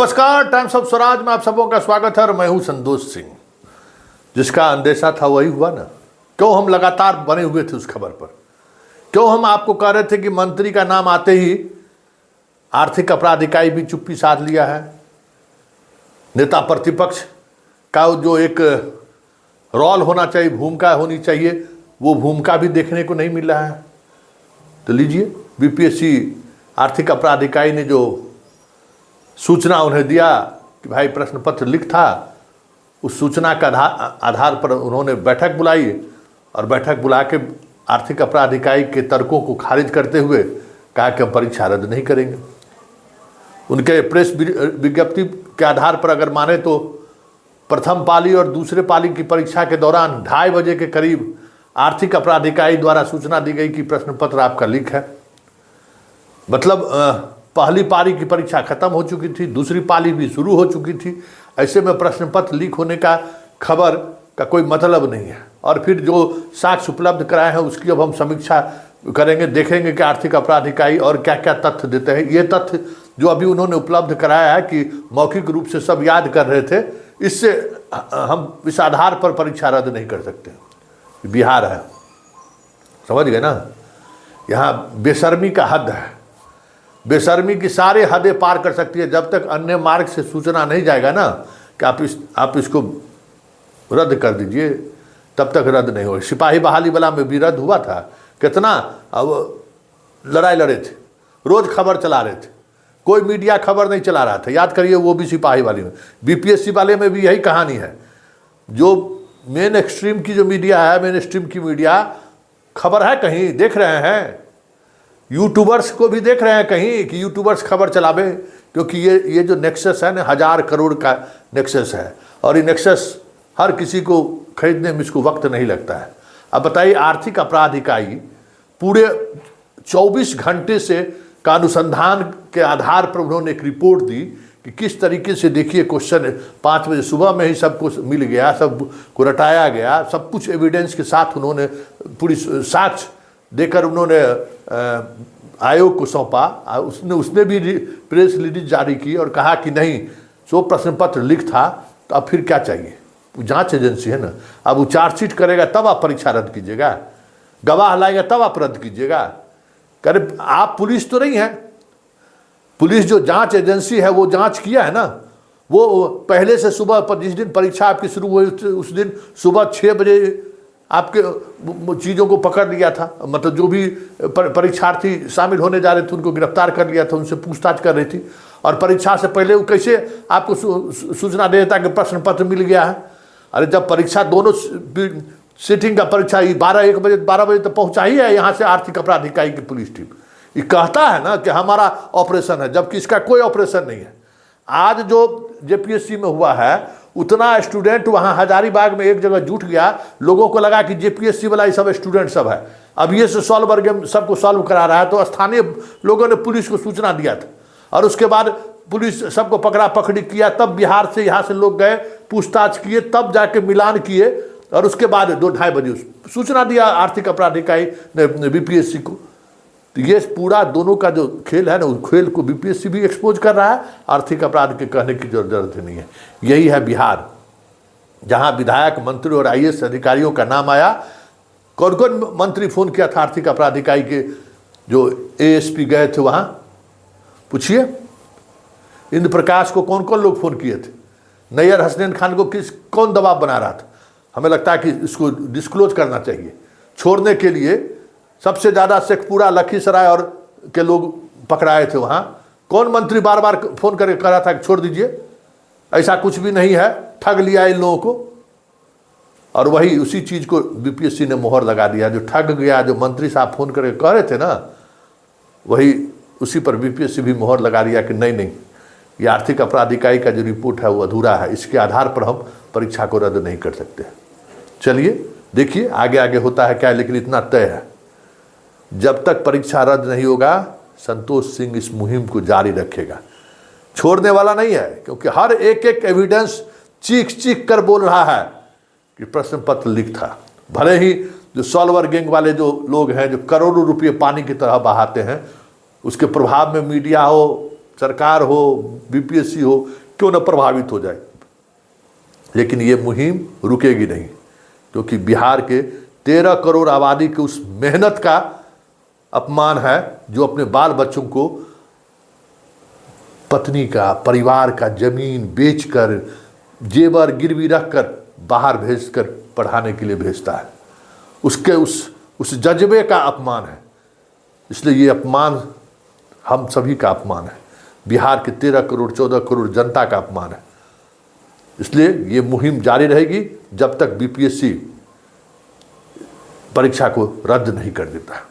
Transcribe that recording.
नमस्कार, times of Swaraj में आप सबों का स्वागत है और मैं हूं संतोष सिंह। जिसका अंदेशा था वही हुआ ना। क्यों हम लगातार बने हुए थे उस खबर पर? क्यों हम आपको कह रहे थे कि मंत्री का नाम आते ही आर्थिक अपराध इकाई भी चुप्पी साध लिया है। नेता प्रतिपक्ष का जो एक रोल होना चाहिए, भूमिका होनी चाहिए, वो भूमिका भी देखने को नहीं मिल रहा है। तो लीजिए, बीपीएससी आर्थिक अपराध इकाई ने जो सूचना उन्हें दिया कि भाई प्रश्न पत्र लीक था, उस सूचना के आधार पर उन्होंने बैठक बुलाई और बैठक बुला के आर्थिक अपराध इकाई के तर्कों को खारिज करते हुए कहा कि हम परीक्षा रद्द नहीं करेंगे। उनके प्रेस विज्ञप्ति के आधार पर अगर माने तो प्रथम पाली और दूसरे पाली की परीक्षा के दौरान 2:30 बजे के करीब आर्थिक अपराध इकाई द्वारा सूचना दी गई कि प्रश्न पत्र आपका लीक है। मतलब पहली पाली की परीक्षा खत्म हो चुकी थी, दूसरी पाली भी शुरू हो चुकी थी। ऐसे में प्रश्न पत्र लीक होने का खबर का कोई मतलब नहीं है। और फिर जो साक्ष्य उपलब्ध कराए हैं उसकी अब हम समीक्षा करेंगे, देखेंगे कि आर्थिक अपराध इकाई और क्या क्या तथ्य देते हैं। ये तथ्य जो अभी उन्होंने उपलब्ध कराया है कि मौखिक रूप से सब याद कर रहे थे, इससे हम इस आधार पर परीक्षा रद्द नहीं कर सकते। बिहार है, समझ गए ना। यहाँ बेशर्मी का हद है। बेशर्मी की सारे हदें पार कर सकती है। जब तक अन्य मार्ग से सूचना नहीं जाएगा ना कि आप इसको रद्द कर दीजिए, तब तक रद्द नहीं होगा। सिपाही बहाली वाला में भी रद्द हुआ था। कितना अब लड़ाई लड़े थे, रोज खबर चला रहे थे, कोई मीडिया खबर नहीं चला रहा था। याद करिए, वो भी सिपाही वाली में। बीपीएससी वाले में भी यही कहानी है। जो मेन एक्सट्रीम की जो मीडिया है, मेन स्ट्रीम की मीडिया, खबर है कहीं देख रहे हैं। यूट्यूबर्स को भी देख रहे हैं कहीं कि यूट्यूबर्स खबर चलावे, क्योंकि ये जो नेक्सस है ना, 1000 करोड़ का नेक्सस है और ये नेक्सस हर किसी को खरीदने में इसको वक्त नहीं लगता है। अब बताइए, आर्थिक अपराध इकाई पूरे 24 घंटे से का अनुसंधान के आधार पर उन्होंने एक रिपोर्ट दी कि किस तरीके से, देखिए क्वेश्चन 5 बजे सुबह में ही सब कुछ मिल गया, सब को रटाया गया, सब कुछ एविडेंस के साथ उन्होंने पूरी साक्ष्य देकर उन्होंने आयोग को सौंपा। उसने भी प्रेस रिलीज जारी की और कहा कि नहीं, जो प्रश्न पत्र लीक था, तो अब फिर क्या चाहिए? जांच एजेंसी है ना। अब वो चार्जशीट करेगा तब आप परीक्षा रद्द कीजिएगा, गवाह लाएगा तब आप रद्द कीजिएगा। करे आप पुलिस तो नहीं है। पुलिस जो जांच एजेंसी है वो जांच किया है ना। वो पहले से सुबह पर जिस दिन परीक्षा आपकी शुरू हुई उस दिन सुबह 6 बजे आपके चीज़ों को पकड़ लिया था। मतलब जो भी परीक्षार्थी शामिल होने जा रहे थे उनको गिरफ्तार कर लिया था, उनसे पूछताछ कर रही थी। और परीक्षा से पहले वो कैसे आपको सूचना दे देता कि प्रश्न पत्र मिल गया है? अरे जब परीक्षा दोनों सिटिंग का परीक्षा 12 बजे तक पहुंचा ही है यहाँ से आर्थिक अपराध इकाई की पुलिस टीम। ये कहता है ना कि हमारा ऑपरेशन है, जबकि इसका कोई ऑपरेशन नहीं है। आज जो जेपीएससी में हुआ है, उतना स्टूडेंट वहाँ हजारीबाग में एक जगह जुट गया, लोगों को लगा कि जेपीएससी वाला ये सब स्टूडेंट सब है, अब ये से सॉल्वर गेम सबको सॉल्व करा रहा है। तो स्थानीय लोगों ने पुलिस को सूचना दिया था और उसके बाद पुलिस सबको पकड़ा पकड़ी किया। तब बिहार से यहाँ से लोग गए, पूछताछ किए, तब जाके मिलान किए और उसके बाद 2-2:30 बजे सूचना दिया आर्थिक अपराध इकाई ने बीपीएससी को। तो ये पूरा दोनों का जो खेल है ना, उस खेल को बीपीएससी भी एक्सपोज कर रहा है। आर्थिक अपराध के कहने की जरूरत नहीं है। यही है बिहार, जहां विधायक, मंत्री और आईएएस अधिकारियों का नाम आया। कौन कौन मंत्री फोन किया था आर्थिक अपराध इकाई के? जो एएसपी गए थे वहां, पूछिए। इंद्र प्रकाश को कौन कौन लोग फोन किए थे? नैयर हसनैन खान को कौन दबाव बना रहा था? हमें लगता है कि इसको डिस्क्लोज करना चाहिए। छोड़ने के लिए सबसे ज़्यादा शेखपुरा, लखीसराय और के लोग पकड़ाए थे वहाँ। कौन मंत्री बार बार फोन करके कह रहा था कि छोड़ दीजिए, ऐसा कुछ भी नहीं है, ठग लिया इन लोगों को। और वही उसी चीज़ को बीपीएससी ने मोहर लगा दिया। जो ठग गया, जो मंत्री साहब फोन करके कह रहे थे ना, वही उसी पर बीपीएससी भी मोहर लगा दिया कि नहीं, ये आर्थिक अपराध इकाई का जो रिपोर्ट है वो अधूरा है, इसके आधार पर हम परीक्षा को रद्द नहीं कर सकते। चलिए देखिए आगे आगे होता है क्या, लेकिन इतना तय है, जब तक परीक्षा रद्द नहीं होगा, संतोष सिंह इस मुहिम को जारी रखेगा, छोड़ने वाला नहीं है। क्योंकि हर एक एविडेंस चीख चीख कर बोल रहा है कि प्रश्न पत्र लीक था। भले ही जो सॉल्वर गैंग वाले जो लोग हैं, जो करोड़ों रुपये पानी की तरह बहाते हैं, उसके प्रभाव में मीडिया हो, सरकार हो, बीपीएससी हो, क्यों न प्रभावित हो जाए, लेकिन ये मुहिम रुकेगी नहीं, क्योंकि बिहार के 13 करोड़ आबादी की उस मेहनत का अपमान है जो अपने बाल बच्चों को पत्नी का, परिवार का जमीन बेचकर, जेवर गिरवी रखकर बाहर भेजकर पढ़ाने के लिए भेजता है। उसके उस जज्बे का अपमान है। इसलिए ये अपमान हम सभी का अपमान है, बिहार के 13 करोड़ 14 करोड़ जनता का अपमान है। इसलिए ये मुहिम जारी रहेगी जब तक बीपीएससी परीक्षा को रद्द नहीं कर देता।